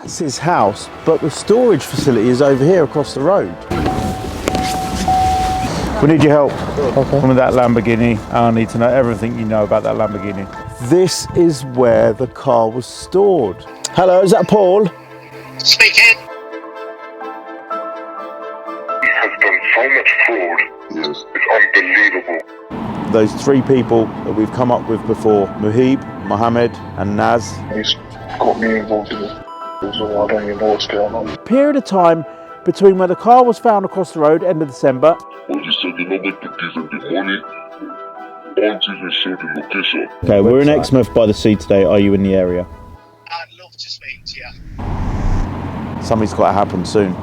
That's his house, but the storage facility is over here across the road. We need your help. Okay. From that Lamborghini. I need to know everything you know about that Lamborghini. This is where the car was stored. Hello, is that Paul? Speaking. He has done so much fraud. Yes. It's unbelievable. Those three people that we've come up with before, Muhib, Mohammed and Naz. He's got me involved in it. So I don't even know what's going on. Period of time between when the car was found across the road, end of December. Well, he said you're not going to give him the money until you show the location. Okay, we're in Exmouth by the sea today. Are you in the area? I'd love to speak to you. Something's got to happen soon.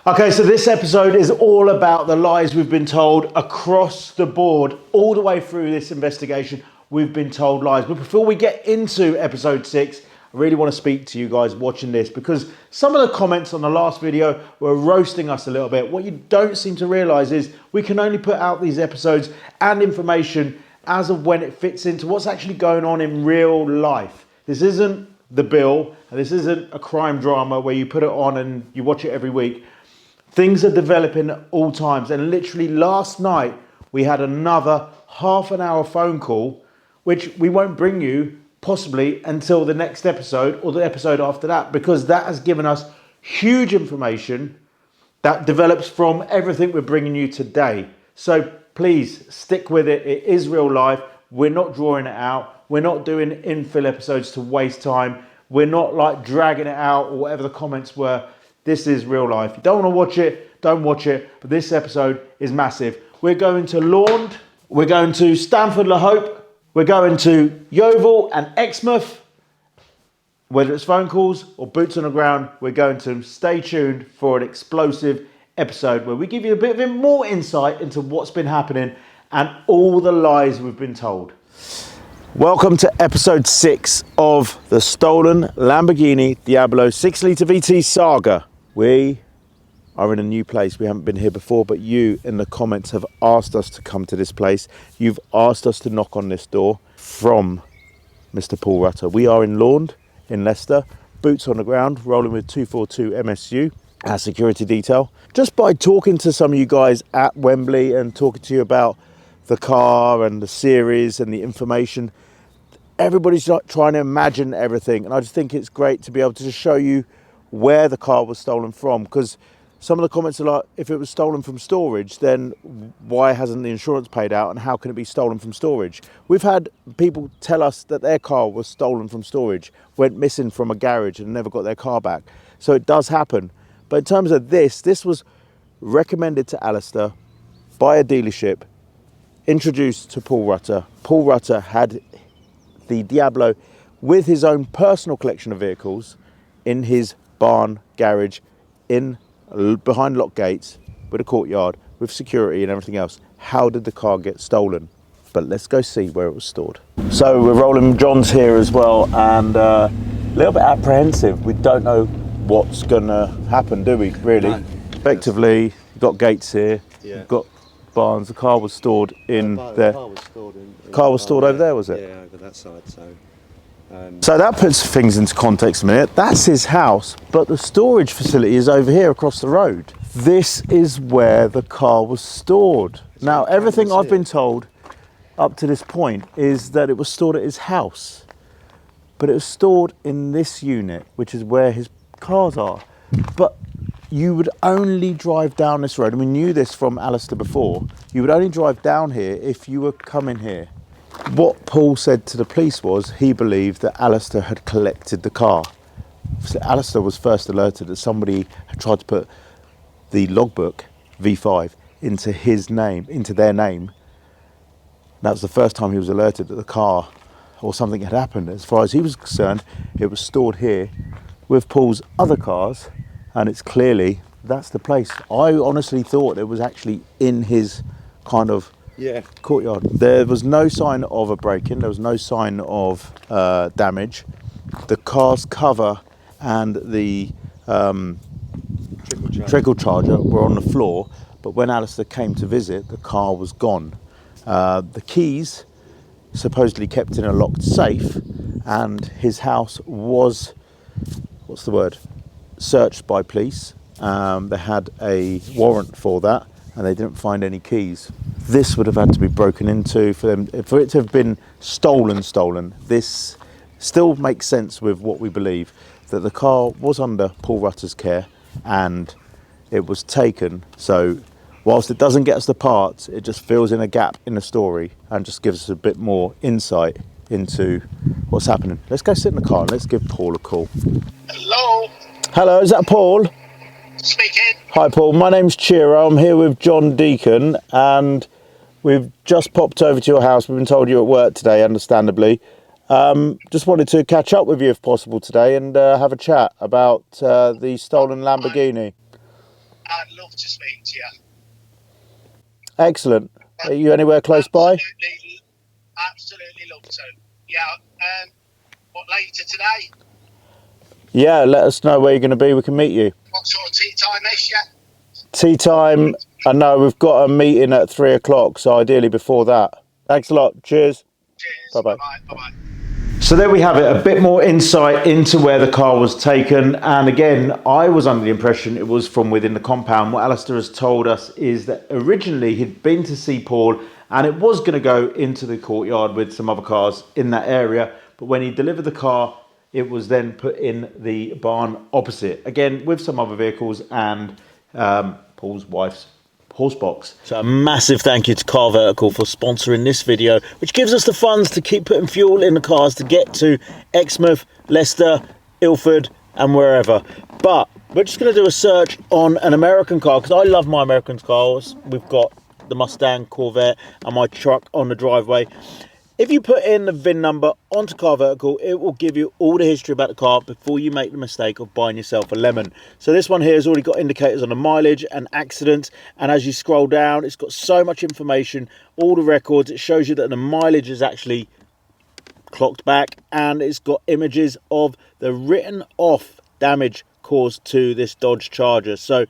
Okay, so this episode is all about the lies we've been told across the board. All the way through this investigation, we've been told lies. But before we get into episode 6, I really want to speak to you guys watching this, because some of the comments on the last video were roasting us a little bit. What you don't seem to realise is we can only put out these episodes and information as of when it fits into what's actually going on in real life. This isn't The Bill, and this isn't a crime drama where you put it on and you watch it every week. Things are developing at all times, and literally last night we had another half an hour phone call, which we won't bring you possibly until the next episode or the episode after that, because that has given us huge information that develops from everything we're bringing you today. So please stick with it. It is real life. We're not drawing it out. We're not doing infill episodes to waste time. We're not like dragging it out or whatever the comments were. This is real life. If you don't want to watch it, don't watch it. But this episode is massive. We're going to Laund. We're going to Stamford La Hope. We're going to Yeovil and Exmouth. Whether it's phone calls or boots on the ground, we're going to stay tuned for an explosive episode where we give you a bit more insight into what's been happening and all the lies we've been told. Welcome to episode 6 of the stolen Lamborghini Diablo 6-litre VT saga. We are in a new place. We haven't been here before, but you in the comments have asked us to come to this place. You've asked us to knock on this door from Mr. Paul Rutter. We are in Laund, in Leicester, boots on the ground, rolling with 242 MSU, our security detail. Just by talking to some of you guys at Wembley and talking to you about the car and the series and the information, everybody's trying to imagine everything. And I just think it's great to be able to just show you where the car was stolen from, because some of the comments are like, if it was stolen from storage, then why hasn't the insurance paid out and how can it be stolen from storage? We've had people tell us that their car was stolen from storage, went missing from a garage and never got their car back. So it does happen. But in terms of this was recommended to Alistair by a dealership, introduced to Paul Rutter. Paul Rutter had the Diablo with his own personal collection of vehicles in his barn garage behind locked gates with a courtyard with security and everything else. How did the car get stolen? But let's go see where it was stored. So we're rolling John's here as well, and a little bit apprehensive. We don't know what's gonna happen, do we, really? No. Effectively, you've got gates here, you've got barns. The car was stored in there. The car was stored over there, was it? Yeah, over that side, so... So that puts things into context a minute. That's his house, but the storage facility is over here across the road. This is where the car was stored. Now, everything I've been told up to this point is that it was stored at his house, but it was stored in this unit, which is where his cars are. But you would only drive down this road, and we knew this from Alistair before, you would only drive down here if you were coming here. What Paul said to the police was he believed that Alistair had collected the car. So Alistair was first alerted that somebody had tried to put the logbook V5 into his name, into their name. That was the first time he was alerted that the car or something had happened. As far as he was concerned, it was stored here with Paul's other cars, and it's clearly that's the place. I honestly thought it was actually in his kind of courtyard. There was no sign of a break-in. There was no sign of damage. The car's cover and the trickle charger were on the floor, but when Alistair came to visit, the car was gone. The keys supposedly kept in a locked safe, and his house was, what's the word, searched by police. They had a warrant for that, and they didn't find any keys. This would have had to be broken into for it to have been stolen. This still makes sense with what we believe, that the car was under Paul Rutter's care and it was taken. So whilst it doesn't get us the parts, it just fills in a gap in the story and just gives us a bit more insight into what's happening. Let's go sit in the car and let's give Paul a call. Hello, Hello, is that Paul? speaking. Hi Paul, my name's Chiro. I'm here with John Deacon and we've just popped over to your house. We've been told you're at work today, understandably. Just wanted to catch up with you if possible today and have a chat about the stolen Lamborghini. I'd love to speak to you. Excellent. Are you anywhere close by? Absolutely love to. Yeah. What, later today? Yeah, let us know where you're going to be. We can meet you. What sort of tea time is yeah? Tea time. I know we've got a meeting at 3 o'clock, so ideally before that. Thanks a lot. Cheers. Cheers. Bye-bye. Bye-bye. So there we have it, a bit more insight into where the car was taken. And again, I was under the impression it was from within the compound. What Alistair has told us is that originally he'd been to see Paul and it was going to go into the courtyard with some other cars in that area. But when he delivered the car, it was then put in the barn opposite, again with some other vehicles and Paul's wife's horse box. So a massive thank you to Car Vertical for sponsoring this video, which gives us the funds to keep putting fuel in the cars to get to Exmouth, Leicester, Ilford and wherever. But we're just going to do a search on an American car, because I love my American cars. We've got the Mustang, Corvette and my truck on the driveway. If you put in the VIN number onto Car Vertical, it will give you all the history about the car before you make the mistake of buying yourself a lemon. So this one here has already got indicators on the mileage and accidents. And as you scroll down, it's got so much information, all the records. It shows you that the mileage is actually clocked back, and it's got images of the written off damage caused to this Dodge Charger. So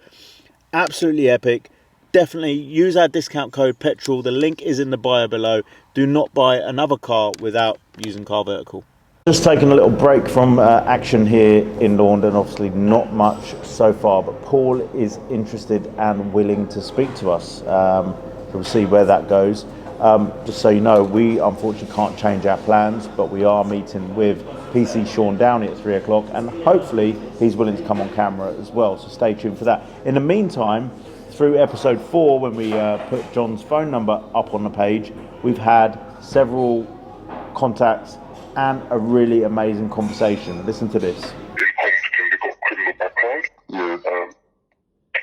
absolutely epic. Definitely use our discount code PETROL. The link is in the bio below. Do not buy another car without using Car Vertical. Just taking a little break from action here in London. Obviously not much so far, but Paul is interested and willing to speak to us. We'll see where that goes. Just so you know, we unfortunately can't change our plans, but we are meeting with PC Sean Downey at 3 o'clock, and hopefully he's willing to come on camera as well. So stay tuned for that. In the meantime, through episode 4, when we put John's phone number up on the page, we've had several contacts and a really amazing conversation. Listen to this. Incompetent, they got criminal background. Yeah.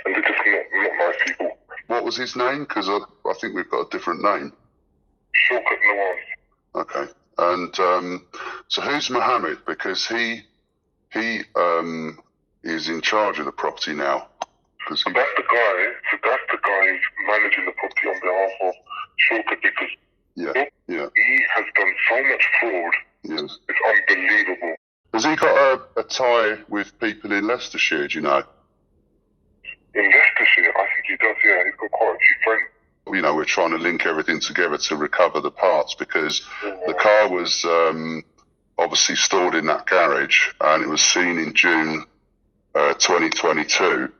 And they're just not nice people. What was his name? Because I think we've got a different name. Shortcut Nawaz. Okay. And so who's Mohammed? Because he is in charge of the property now. So that's the guy who's managing the property on behalf of Shortcut, because he has done so much fraud. Yes. It's unbelievable. Has he got a tie with people in Leicestershire, do you know? In Leicestershire, I think he does, yeah. He's got quite a few friends. You know, we're trying to link everything together to recover the parts, because the car was obviously stored in that garage and it was seen in June 2022.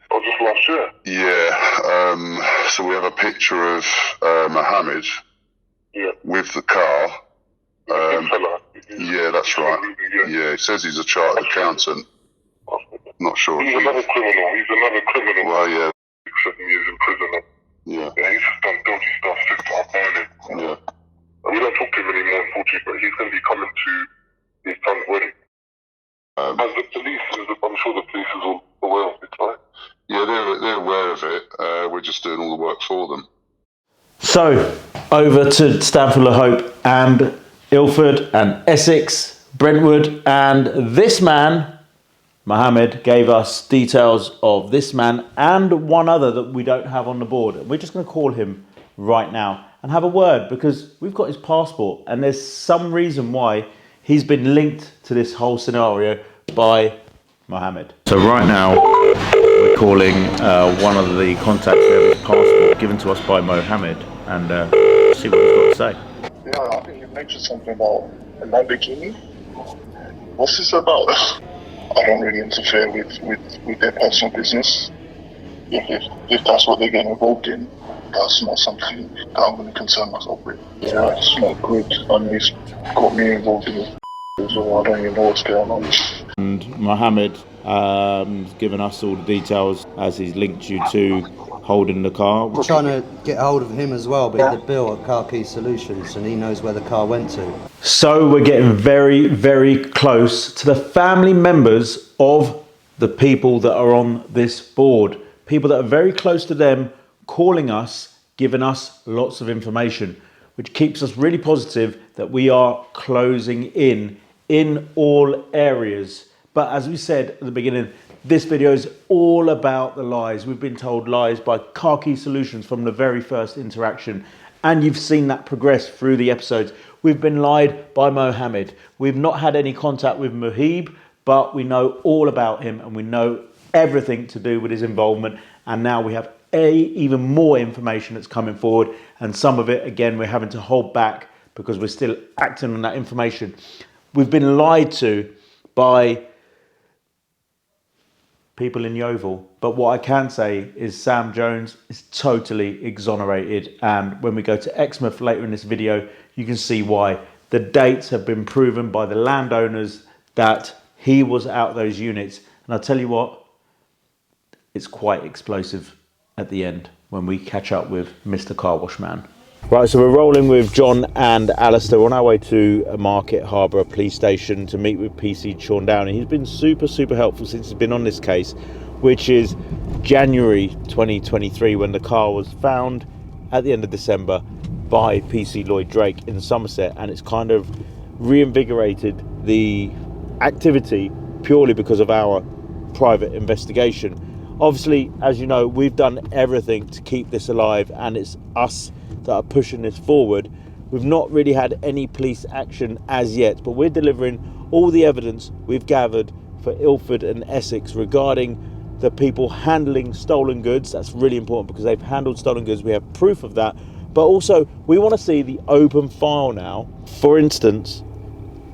Oh, just last year? Yeah. So we have a picture of Mohammed with the car. Yeah, that's right. Yeah, he says he's a chartered accountant. Not sure. He's another criminal. Well, yeah. 7 years in prison. Yeah. He's just done dodgy stuff since I've known him. Yeah. And we don't talk to him anymore, unfortunately, but he's going to be coming to his son's wedding. And the police, I'm sure the police is all aware of it, right? Yeah, they're aware of it. We're just doing all the work for them. So, over to Stanford-le-Hope and Ilford and Essex, Brentwood, and this man, Mohammed, gave us details of this man and one other that we don't have on the board. We're just going to call him right now and have a word, because we've got his passport and there's some reason why he's been linked to this whole scenario by Mohammed. So right now we're calling one of the contacts who have his passport given to us by Mohammed, and see what he's got to say. Yeah, I think you mentioned something about a Lamborghini. What's this about? I don't really interfere with their personal business. If that's what they get involved in, that's not something that I'm going to concern myself with. Yeah, it's not good. And it's got me involved in it as well. I don't even know what's going on. And Mohammed given us all the details as he's linked you to holding the car. We're trying to get hold of him as well, but the bill at Car Key Solutions, and he knows where the car went to. So we're getting very, very close to the family members of the people that are on this board. People that are very close to them calling us, giving us lots of information, which keeps us really positive that we are closing in all areas. But as we said at the beginning, this video is all about the lies. We've been told lies by Car Key Solutions from the very first interaction. And you've seen that progress through the episodes. We've been lied by Mohammed. We've not had any contact with Muhib, but we know all about him and we know everything to do with his involvement. And now we have even more information that's coming forward. And some of it, again, we're having to hold back because we're still acting on that information. We've been lied to by people in Yeovil, but what I can say is Sam Jones is totally exonerated, and when we go to Exmouth later in this video you can see why. The dates have been proven by the landowners that he was out those units, and I'll tell you what, it's quite explosive at the end when we catch up with Mr. Car Wash Man. Right, so we're rolling with John and Alistair on our way to Market Harbour Police Station to meet with PC Sean Downey. He's been super helpful since he's been on this case, which is January 2023 when the car was found at the end of December by PC Lloyd Drake in Somerset, and it's kind of reinvigorated the activity purely because of our private investigation. Obviously, as you know, we've done everything to keep this alive, and it's us that are pushing this forward. We've not really had any police action as yet, but we're delivering all the evidence we've gathered for Ilford and Essex regarding the people handling stolen goods. That's really important because they've handled stolen goods. We have proof of that, but also we want to see the open file now. For instance,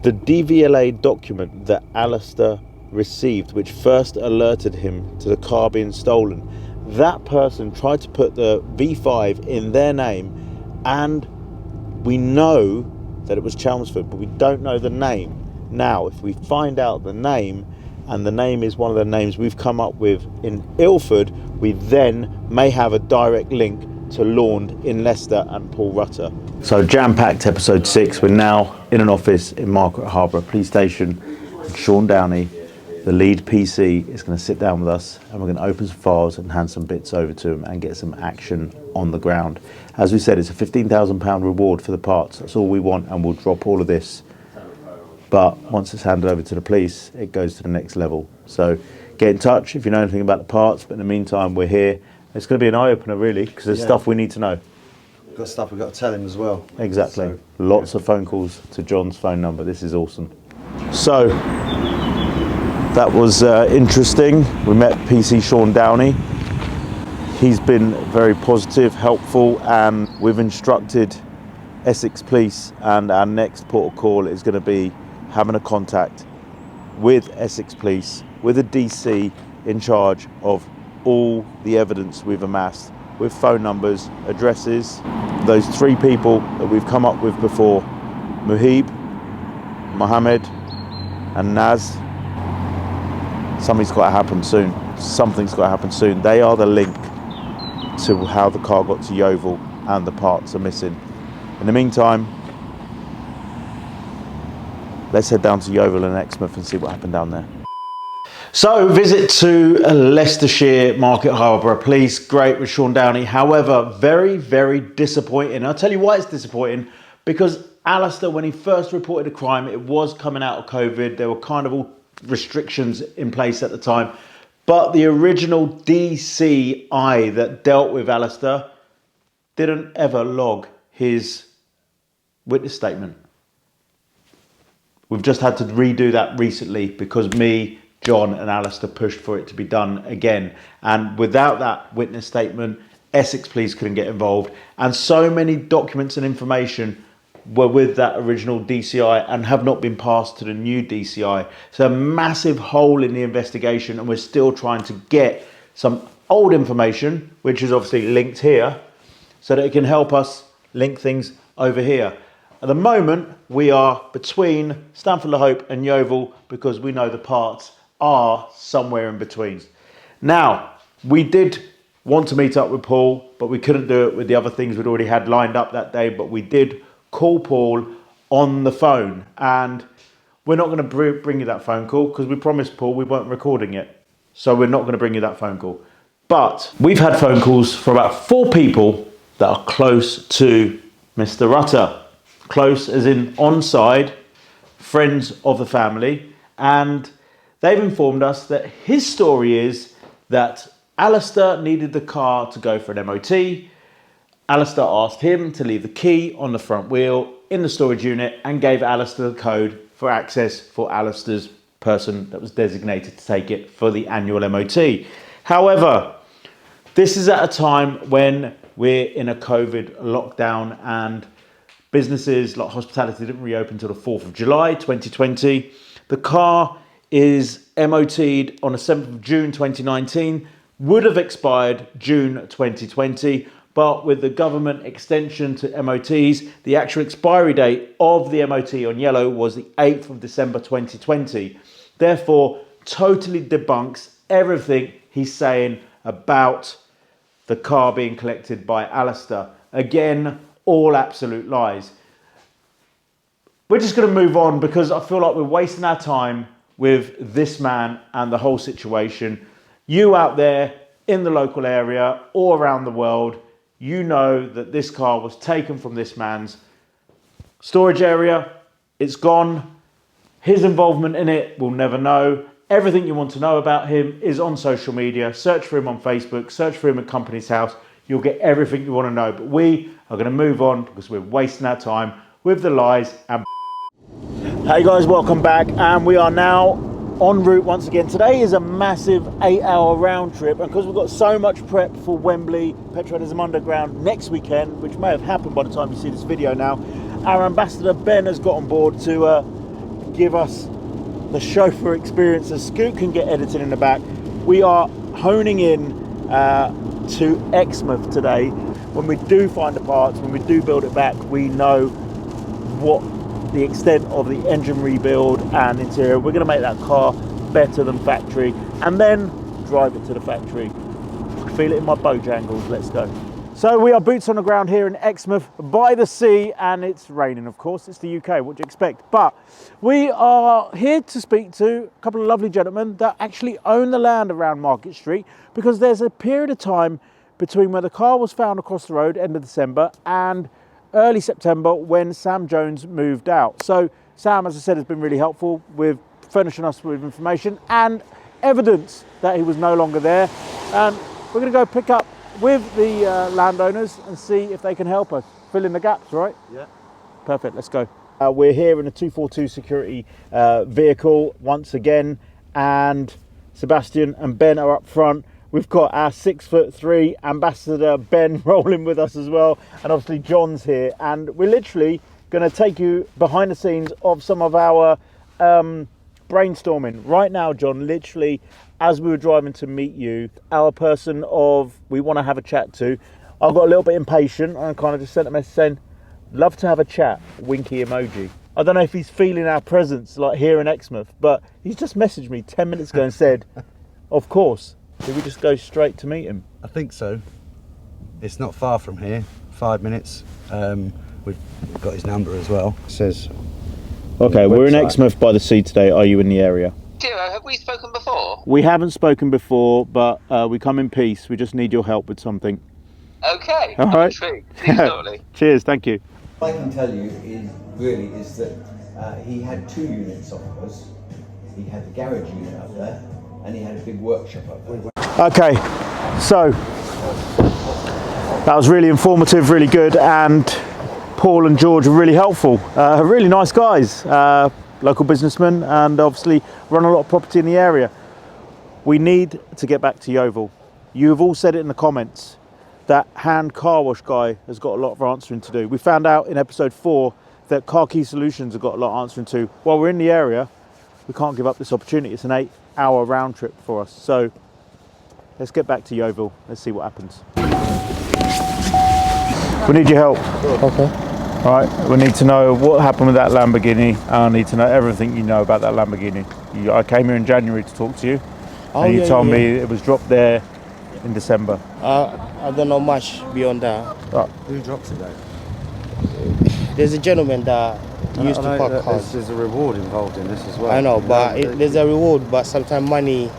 the DVLA document that Alistair received, which first alerted him to the car being stolen. That person tried to put the V5 in their name, and we know that it was Chelmsford, but we don't know the name. Now, if we find out the name, and the name is one of the names we've come up with in Ilford, we then may have a direct link to Laund in Leicester and Paul Rutter. So jam-packed episode 6. We're now in an office in Market Harbour Police Station, and Sean Downey, the lead PC, is going to sit down with us and we're going to open some files and hand some bits over to him and get some action on the ground. As we said, it's a £15,000 reward for the parts. That's all we want, and we'll drop all of this. But once it's handed over to the police, it goes to the next level. So get in touch if you know anything about the parts. But in the meantime, we're here. It's going to be an eye-opener, really, because there's stuff we need to know. We've got stuff we've got to tell him as well. Exactly. So, lots of phone calls to John's phone number. This is awesome. So that was interesting. We met PC Sean Downey. He's been very positive, helpful, and we've instructed Essex Police, and our next port of call is going to be having a contact with Essex Police, with a DC in charge of all the evidence we've amassed, with phone numbers, addresses. Those 3 people that we've come up with before, Muhib, Mohammed and Naz, something's got to happen soon. Something's got to happen soon. They are the link to how the car got to Yeovil, and the parts are missing. In the meantime, let's head down to Yeovil and Exmouth and see what happened down there. So, visit to Leicestershire Market Harbour Police, great with Sean Downey. However, very disappointing. I'll tell you why it's disappointing, because Alistair, when he first reported a crime, it was coming out of COVID. There were kind of all restrictions in place at the time. But the original DCI that dealt with Alistair didn't ever log his witness statement. We've just had to redo that recently because me, John and Alistair pushed for it to be done again. And without that witness statement, Essex Police couldn't get involved. And so many documents and information were with that original DCI and have not been passed to the new DCI. So a massive hole in the investigation, and we're still trying to get some old information, which is obviously linked here, so that it can help us link things over here. At the moment, we are between Stamford-le-Hope and Yeovil because we know the parts are somewhere in between. Now, we did want to meet up with Paul, but we couldn't do it with the other things we'd already had lined up that day, but we did call Paul on the phone, and we're not going to bring you that phone call because we promised Paul we weren't recording it. So we're not going to bring you that phone call. But we've had phone calls from about 4 people that are close to Mr. Rutter. Close as in on side, friends of the family, and they've informed us that his story is that Alistair needed the car to go for an MOT. Alistair asked him to leave the key on the front wheel in the storage unit and gave Alistair the code for access for Alistair's person that was designated to take it for the annual MOT. However, this is at a time when we're in a COVID lockdown and businesses like hospitality didn't reopen until the 4th of July 2020. The car is MOT'd on the 7th of June 2019, would have expired June 2020, but with the government extension to MOTs, the actual expiry date of the MOT on yellow was the 8th of December 2020. Therefore, totally debunks everything he's saying about the car being collected by Alistair. Again, all absolute lies. We're just going to move on because I feel like we're wasting our time with this man and the whole situation. You out there in the local area or around the world, you know that this car was taken from this man's storage area. It's gone. His involvement in it, we'll never know. Everything you want to know about him is on social media. Search for him on Facebook, search for him at Company's House. You'll get everything you want to know. But we are going to move on because we're wasting our time with the lies and Hey guys, welcome back, and we are now en route once again. Today is a massive 8-hour round trip, and because we've got so much prep for Wembley Petrolheadonism Underground next weekend, which may have happened by the time you see this video now, our ambassador Ben has got on board to give us the chauffeur experience so Scoot can get edited in the back. We are honing in to Exmouth today. When we do find the parts, when we do build it back, we know what the extent of the engine rebuild and interior. We're going to make that car better than factory and then drive it to the factory. Feel it in my bojangles. Let's go. So we are boots on the ground here in Exmouth by the sea, and it's raining, of course. It's the UK, what do you expect? But we are here to speak to a couple of lovely gentlemen that actually own the land around Market Street, because there's a period of time between where the car was found across the road, end of December, and early September when Sam Jones moved out. So Sam, as I said, has been really helpful with furnishing us with information and evidence that he was no longer there. And we're going to go pick up with the landowners and see if they can help us fill in the gaps, right? Yeah. Perfect, let's go. We're here in a 242 security vehicle once again, and Sebastian and Ben are up front. We've got our 6'3" ambassador Ben rolling with us as well, and obviously John's here, and we're literally going to take you behind the scenes of some of our brainstorming right now. John, literally as we were driving to meet you, our person of we want to have a chat to, I got a little bit impatient and kind of just sent a message saying love to have a chat, winky emoji. I don't know if he's feeling our presence like here in Exmouth, but he's just messaged me 10 minutes ago and said of course. Did we just go straight to meet him? I think so. It's not far from here, 5 minutes. We've got his number as well. It says. Okay, we're in Exmouth by the sea today. Are you in the area? Have we spoken before? We haven't spoken before, but we come in peace. We just need your help with something. Okay. All right. Intrigued. Please, shortly. Cheers, thank you. What I can tell you is that he had 2 units of us. He had the garage unit up there, and he had a big workshop up there. Okay, so that was really informative, really good, and Paul and George were really helpful. Really nice guys, local businessmen, and obviously run a lot of property in the area. We need to get back to Yeovil. You've all said it in the comments. That hand car wash guy has got a lot of answering to do. We found out in episode 4 that Car Key Solutions have got a lot of answering to. While we're in the area, we can't give up this opportunity. It's an 8-hour round trip for us. So let's get back to Yeovil. Let's see what happens. We need your help. Okay. All right, we need to know what happened with that Lamborghini. I need to know everything you know about that Lamborghini. I came here in January to talk to you, and you told me it was dropped there in December. I don't know much beyond that. Who drops it though? There's a gentleman that used to park cars. There's a reward involved in this as well. I know, but there's a reward, but sometimes money.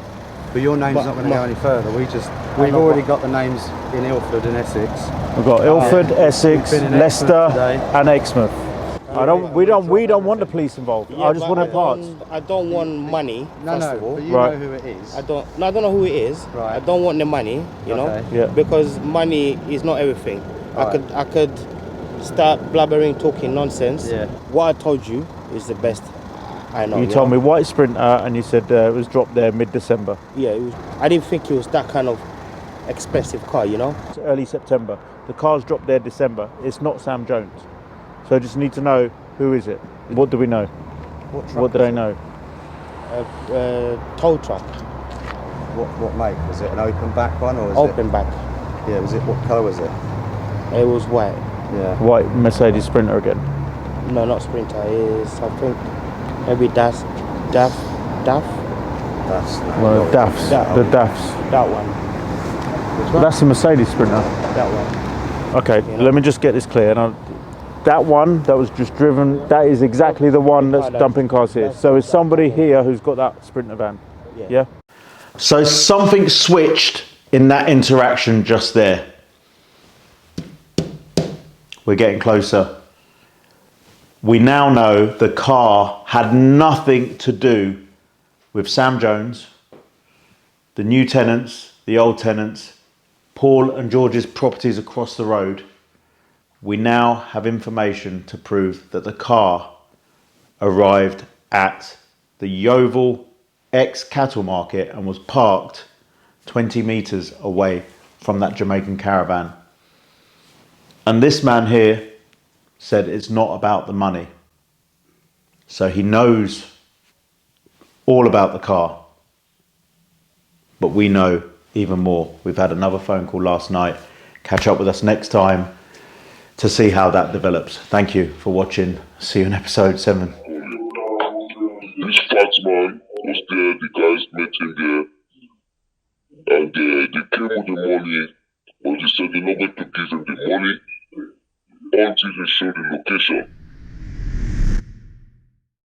But your name's not going to go any further. We've already got the names in Ilford and Essex. We've got Ilford, Essex, been in Leicester, today. and Exmouth. We don't want the police involved. Yeah, I just want parts. I don't want money. First of all. But you know who it is. I don't know who it is. Right. I don't want the money, you know, Yeah. because money is not everything. Right. I could start blabbering, talking nonsense. Yeah. What I told you is the best I know. You told me white Sprinter, and you said it was dropped there mid-December. Yeah, I didn't think it was that kind of expensive car, you know. It's early September. The car's dropped there December. It's not Sam Jones. So I just need to know, who is it? What do we know? What did I know? Tow truck, What make? Was it an open back one or was open back. Yeah, was it? What colour was it? It was white. Yeah. White Mercedes Sprinter again. No, not Sprinter. It's I think maybe DAF. That's One of the DAFs. The DAFs. That one. Which one? That's a Mercedes Sprinter. That one. Okay, let me just get this clear. That one that was just driven, that is exactly the one that's dumping cars here. So is somebody here who's got that Sprinter van? Yeah? So something switched in that interaction just there. We're getting closer. We now know the car had nothing to do with Sam Jones, the new tenants, the old tenants, Paul and George's properties across the road. We now have information to prove that the car arrived at the Yeovil ex-cattle market and was parked 20 metres away from that Jamaican caravan. And this man here said it's not about the money. So he knows all about the car. But we know even more. We've had another phone call last night. Catch up with us next time to see how that develops. Thank you for watching. See you in episode 7. This fat man was there, the guys met him there, and they came with the money, but they said they're not going to give him the money until he showed the location.